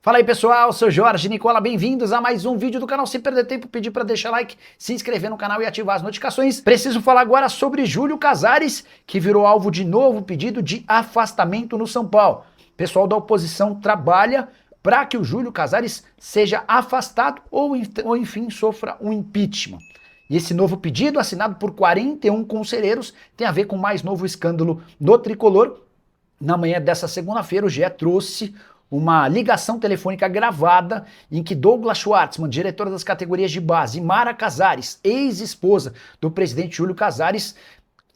Fala aí pessoal, sou Jorge Nicola, bem-vindos a mais um vídeo do canal. Sem perder tempo, pedir para deixar like, se inscrever no canal e ativar as notificações. Preciso falar agora sobre Júlio Casares, que virou alvo de novo pedido de afastamento no São Paulo. O pessoal da oposição trabalha para que o Júlio Casares seja afastado ou enfim sofra um impeachment. E esse novo pedido, assinado por 41 conselheiros, tem a ver com o mais novo escândalo do Tricolor. Na manhã dessa segunda-feira, o GE trouxe uma ligação telefônica gravada em que Douglas Schwartzman, diretor das categorias de base, e Mara Casares, ex-esposa do presidente Júlio Casares,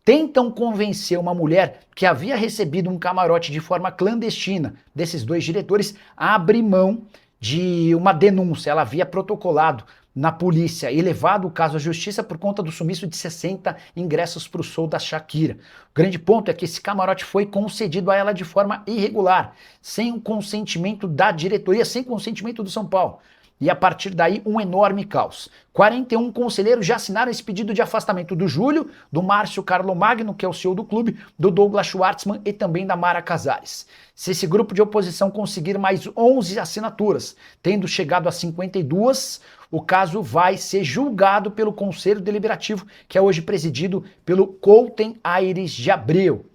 tentam convencer uma mulher que havia recebido um camarote de forma clandestina desses dois diretores a abrir mão de uma denúncia. Ela havia protocolado na polícia e levado o caso à justiça por conta do sumiço de 60 ingressos para o show da Shakira. O grande ponto é que esse camarote foi concedido a ela de forma irregular, sem o consentimento da diretoria, sem consentimento do São Paulo. E a partir daí, um enorme caos. 41 conselheiros já assinaram esse pedido de afastamento do Júlio, do Márcio Carlomagno, que é o CEO do clube, do Douglas Schwartzman e também da Mara Casares. Se esse grupo de oposição conseguir mais 11 assinaturas, tendo chegado a 52, o caso vai ser julgado pelo Conselho Deliberativo, que é hoje presidido pelo Couten Aires de Abreu.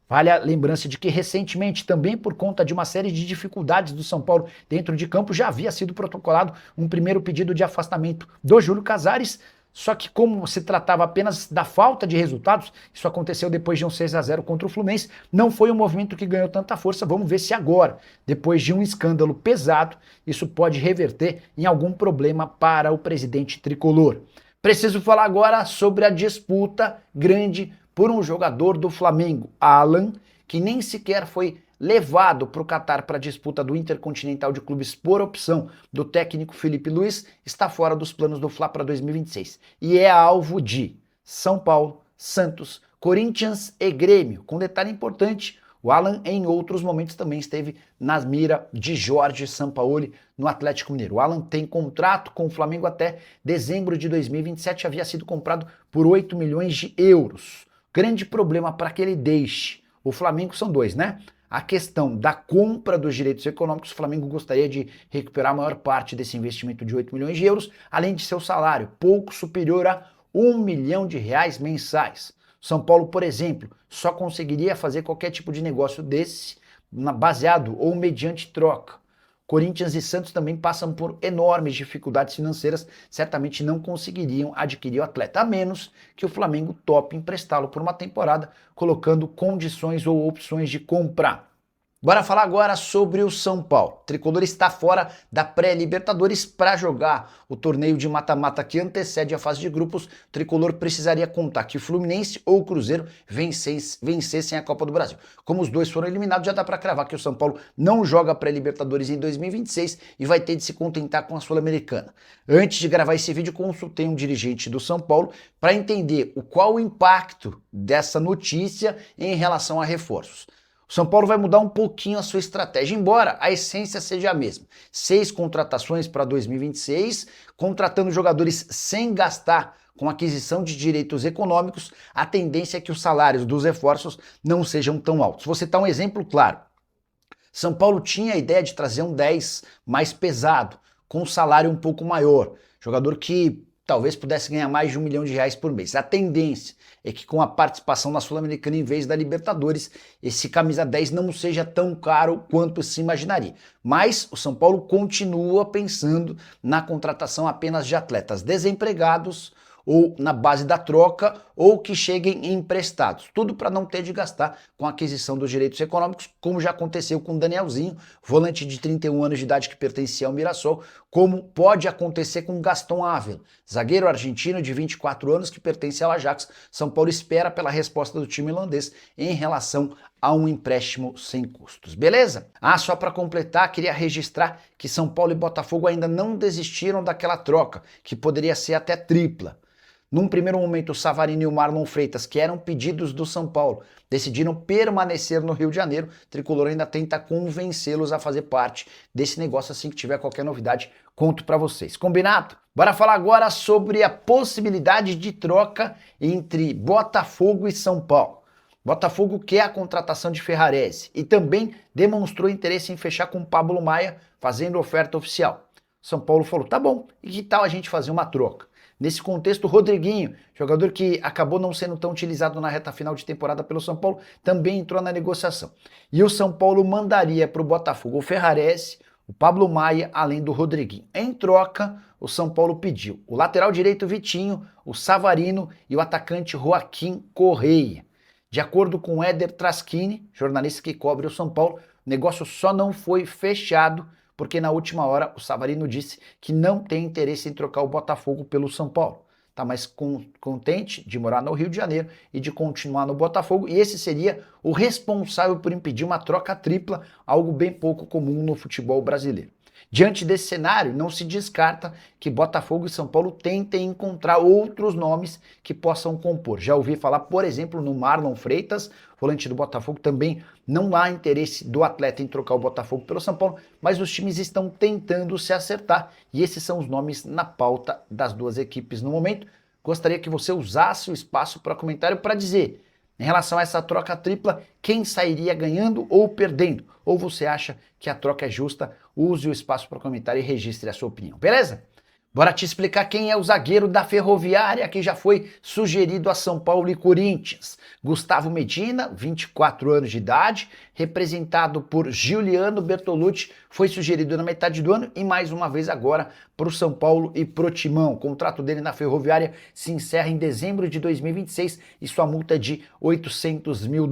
Vale a lembrança de que recentemente, também por conta de uma série de dificuldades do São Paulo dentro de campo, já havia sido protocolado um primeiro pedido de afastamento do Júlio Casares, só que como se tratava apenas da falta de resultados, isso aconteceu depois de um 6-0 contra o Fluminense, não foi um movimento que ganhou tanta força. Vamos ver se agora, depois de um escândalo pesado, isso pode reverter em algum problema para o presidente tricolor. Preciso falar agora sobre a disputa grande por um jogador do Flamengo, Alan, que nem sequer foi levado para o Catar para a disputa do Intercontinental de Clubes por opção do técnico Felipe Luiz, está fora dos planos do Fla para 2026 e é alvo de São Paulo, Santos, Corinthians e Grêmio. Com detalhe importante, o Alan em outros momentos também esteve na mira de Jorge Sampaoli no Atlético Mineiro. O Alan tem contrato com o Flamengo até dezembro de 2027, havia sido comprado por 8 milhões de euros. Grande problema para que ele deixe o Flamengo são dois, né? A questão da compra dos direitos econômicos, o Flamengo gostaria de recuperar a maior parte desse investimento de 8 milhões de euros, além de seu salário, pouco superior a R$1 milhão mensais. São Paulo, por exemplo, só conseguiria fazer qualquer tipo de negócio desse baseado ou mediante troca. Corinthians e Santos também passam por enormes dificuldades financeiras, certamente não conseguiriam adquirir o atleta, a menos que o Flamengo tope emprestá-lo por uma temporada, colocando condições ou opções de compra. Bora falar agora sobre o São Paulo. O tricolor está fora da pré-Libertadores para jogar o torneio de mata-mata que antecede a fase de grupos. O tricolor precisaria contar que Fluminense ou Cruzeiro vencessem a Copa do Brasil. Como os dois foram eliminados, já dá para cravar que o São Paulo não joga pré-Libertadores em 2026 e vai ter de se contentar com a Sul-Americana. Antes de gravar esse vídeo, consultei um dirigente do São Paulo para entender qual o impacto dessa notícia em relação a reforços. O São Paulo vai mudar um pouquinho a sua estratégia, embora a essência seja a mesma. 6 contratações para 2026, contratando jogadores sem gastar com aquisição de direitos econômicos, a tendência é que os salários dos reforços não sejam tão altos. Vou citar um exemplo claro. São Paulo tinha a ideia de trazer um 10 mais pesado, com um salário um pouco maior, jogador que talvez pudesse ganhar mais de R$1 milhão por mês. A tendência é que com a participação na Sul-Americana em vez da Libertadores, esse camisa 10 não seja tão caro quanto se imaginaria. Mas o São Paulo continua pensando na contratação apenas de atletas desempregados ou na base da troca, ou que cheguem emprestados. Tudo para não ter de gastar com a aquisição dos direitos econômicos, como já aconteceu com o Danielzinho, volante de 31 anos de idade que pertencia ao Mirassol, como pode acontecer com Gaston Ávila, zagueiro argentino de 24 anos que pertence ao Ajax. São Paulo espera pela resposta do time holandês em relação a um empréstimo sem custos, beleza? Só para completar, queria registrar que São Paulo e Botafogo ainda não desistiram daquela troca, que poderia ser até tripla. Num primeiro momento, o Savarino e o Marlon Freitas, que eram pedidos do São Paulo, decidiram permanecer no Rio de Janeiro. O tricolor ainda tenta convencê-los a fazer parte desse negócio. Assim que tiver qualquer novidade, conto para vocês. Combinado? Bora falar agora sobre a possibilidade de troca entre Botafogo e São Paulo. Botafogo quer a contratação de Ferrarese e também demonstrou interesse em fechar com Pablo Maia fazendo oferta oficial. São Paulo falou, tá bom, e que tal a gente fazer uma troca? Nesse contexto, o Rodriguinho, jogador que acabou não sendo tão utilizado na reta final de temporada pelo São Paulo, também entrou na negociação. E o São Paulo mandaria para o Botafogo o Ferrarese, o Pablo Maia, além do Rodriguinho. Em troca, o São Paulo pediu o lateral direito Vitinho, o Savarino e o atacante Joaquim Correia. De acordo com Éder Traschini, jornalista que cobre o São Paulo, o negócio só não foi fechado porque na última hora o Savarino disse que não tem interesse em trocar o Botafogo pelo São Paulo. Está mais contente de morar no Rio de Janeiro e de continuar no Botafogo, e esse seria o responsável por impedir uma troca tripla, algo bem pouco comum no futebol brasileiro. Diante desse cenário, não se descarta que Botafogo e São Paulo tentem encontrar outros nomes que possam compor. Já ouvi falar, por exemplo, no Marlon Freitas, volante do Botafogo, também não há interesse do atleta em trocar o Botafogo pelo São Paulo, mas os times estão tentando se acertar e esses são os nomes na pauta das duas equipes no momento. Gostaria que você usasse o espaço para comentário para dizer, em relação a essa troca tripla, quem sairia ganhando ou perdendo? Ou você acha que a troca é justa? Use o espaço para comentário e registre a sua opinião, beleza? Bora te explicar quem é o zagueiro da Ferroviária que já foi sugerido a São Paulo e Corinthians. Gustavo Medina, 24 anos de idade, representado por Giuliano Bertolucci, foi sugerido na metade do ano e mais uma vez agora para o São Paulo e pro Timão. O contrato dele na Ferroviária se encerra em dezembro de 2026 e sua multa é de $800 mil.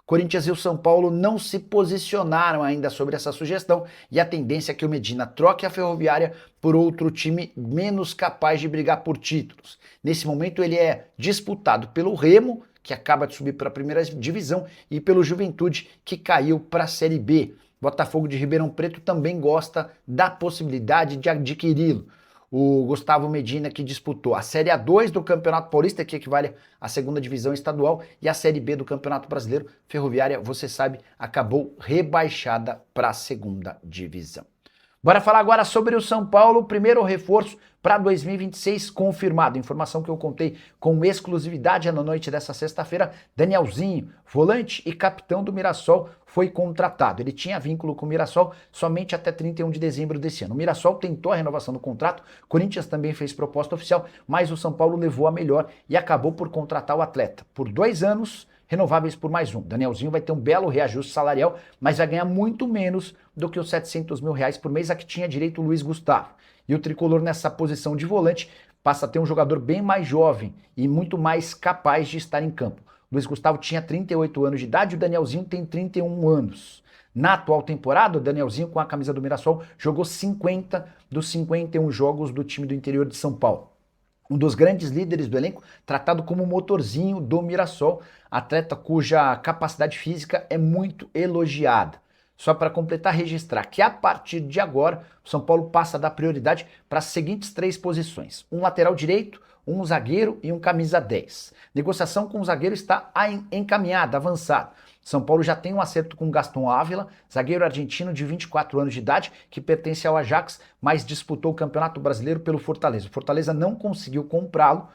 Corinthians e o São Paulo não se posicionaram ainda sobre essa sugestão e a tendência é que o Medina troque a Ferroviária por outro time menos capaz de brigar por títulos. Nesse momento ele é disputado pelo Remo, que acaba de subir para a primeira divisão, e pelo Juventude, que caiu para a Série B. Botafogo de Ribeirão Preto também gosta da possibilidade de adquiri-lo. O Gustavo Medina, que disputou a Série A2 do Campeonato Paulista, que equivale à segunda divisão estadual, e a Série B do Campeonato Brasileiro. Ferroviária, você sabe, acabou rebaixada para a segunda divisão. Bora falar agora sobre o São Paulo, primeiro reforço para 2026 confirmado. Informação que eu contei com exclusividade na noite dessa sexta-feira. Danielzinho, volante e capitão do Mirassol, foi contratado. Ele tinha vínculo com o Mirassol somente até 31 de dezembro desse ano. O Mirassol tentou a renovação do contrato, Corinthians também fez proposta oficial, mas o São Paulo levou a melhor e acabou por contratar o atleta por 2 anos, renováveis por mais um. Danielzinho vai ter um belo reajuste salarial, mas vai ganhar muito menos do que os R$700 mil por mês a que tinha direito o Luiz Gustavo. E o tricolor nessa posição de volante passa a ter um jogador bem mais jovem e muito mais capaz de estar em campo. O Luiz Gustavo tinha 38 anos de idade e o Danielzinho tem 31 anos. Na atual temporada, o Danielzinho, com a camisa do Mirassol, jogou 50 dos 51 jogos do time do interior de São Paulo. Um dos grandes líderes do elenco, tratado como o motorzinho do Mirassol, atleta cuja capacidade física é muito elogiada. Só para completar, registrar que a partir de agora, o São Paulo passa a dar prioridade para as seguintes 3 posições. Um lateral direito, um zagueiro e um camisa 10. Negociação com o zagueiro está encaminhada, avançada. São Paulo já tem um acerto com Gaston Ávila, zagueiro argentino de 24 anos de idade, que pertence ao Ajax, mas disputou o Campeonato Brasileiro pelo Fortaleza. O Fortaleza não conseguiu comprá-lo.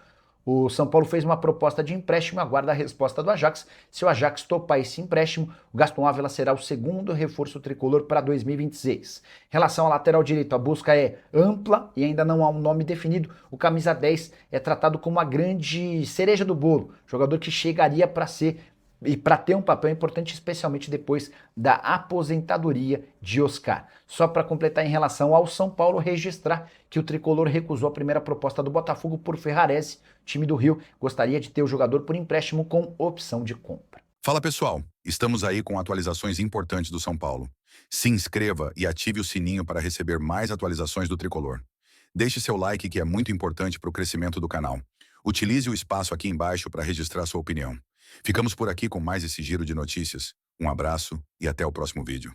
O São Paulo fez uma proposta de empréstimo e aguarda a resposta do Ajax. Se o Ajax topar esse empréstimo, o Gaston Ávila será o segundo reforço tricolor para 2026. Em relação ao lateral direito, a busca é ampla e ainda não há um nome definido. O camisa 10 é tratado como uma grande cereja do bolo, jogador que chegaria para ser e para ter um papel importante, especialmente depois da aposentadoria de Oscar. Só para completar em relação ao São Paulo, registrar que o tricolor recusou a primeira proposta do Botafogo por Ferrarese, time do Rio, gostaria de ter o jogador por empréstimo com opção de compra. Fala pessoal, estamos aí com atualizações importantes do São Paulo. Se inscreva e ative o sininho para receber mais atualizações do tricolor. Deixe seu like que é muito importante para o crescimento do canal. Utilize o espaço aqui embaixo para registrar sua opinião. Ficamos por aqui com mais esse giro de notícias. Um abraço e até o próximo vídeo.